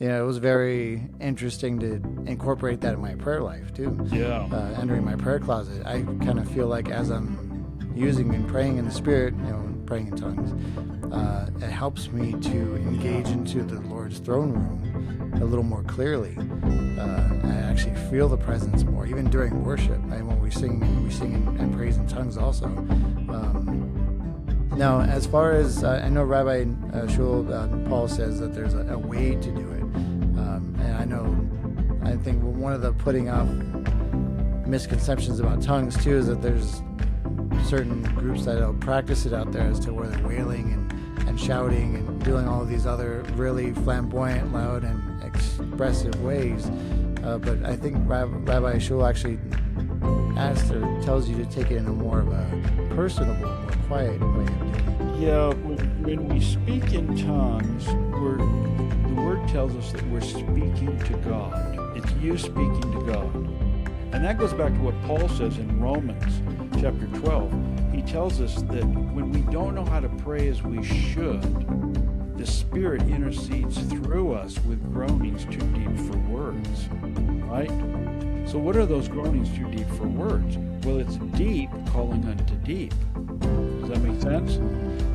Yeah, it was very interesting to incorporate that in my prayer life too. Yeah. Entering my prayer closet, I kind of feel like as I'm using and praying in the Spirit, praying in tongues, it helps me to engage into the Lord's throne room a little more clearly. I actually feel the presence more, even during worship. When we sing and praise in tongues also. Now, as far as I know, Rabbi Shul Paul says that there's a way to do it, and I think one of the putting off misconceptions about tongues too is that there's certain groups that will practice it out there as to where they're wailing and shouting and doing all of these other really flamboyant, loud, and expressive ways. But I think Rabbi Shul actually asks or tells you to take it in a more of a personable, more quiet way of doing it. Yeah, when we speak in tongues, the word tells us that we're speaking to God. It's you speaking to God. And that goes back to what Paul says in Romans chapter 12. He tells us that when we don't know how to pray as we should, the Spirit intercedes through us with groanings too deep for words, right? So what are those groanings too deep for words? Well, it's deep calling unto deep. Does that make sense?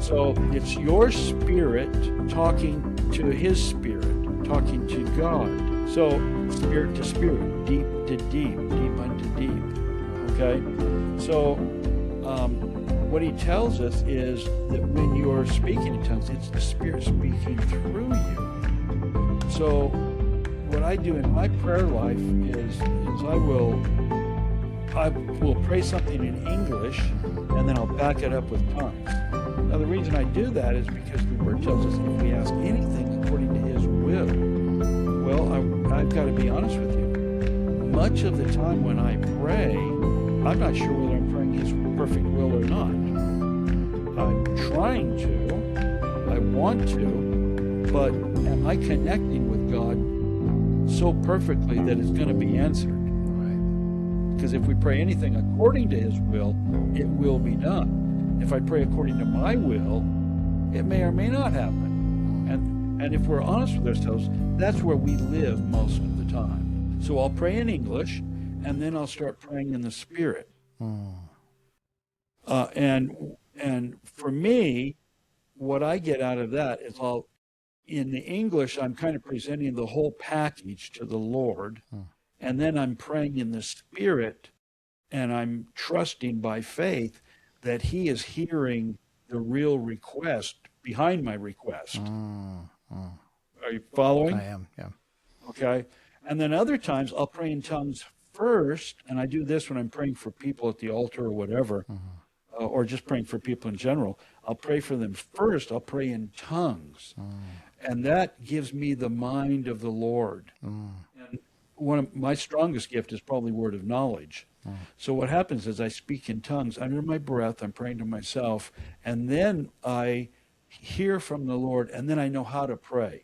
So it's your spirit talking to his spirit, talking to God. So spirit to spirit, deep to deep, deep unto deep. Okay? So what he tells us is that when you're speaking in tongues, it's the Spirit speaking through you. So what I do in my prayer life is I will pray something in English, and then I'll back it up with tongues. Now the reason I do that is because the Word tells us if we ask anything according to His will, well, I've got to be honest with you. Much of the time when I pray, I'm not sure whether I'm praying His perfect will or not. I'm trying to, I want to, but am I connecting with God so perfectly that it's going to be answered? Right. Because if we pray anything according to His will, it will be done. If I pray according to my will, it may or may not happen. And if we're honest with ourselves, that's where we live most of the time. So I'll pray in English, and then I'll start praying in the Spirit. And for me, what I get out of that is in the English, I'm kind of presenting the whole package to the Lord, and then I'm praying in the Spirit, and I'm trusting by faith that He is hearing the real request behind my request. Are you following? I am, yeah. Okay. And then other times I'll pray in tongues first, and I do this when I'm praying for people at the altar or whatever, or just praying for people in general. I'll pray for them first. I'll pray in tongues. And that gives me the mind of the Lord. And one of my strongest gift is probably word of knowledge. So what happens is I speak in tongues under my breath. I'm praying to myself, and then I hear from the Lord, and then I know how to pray.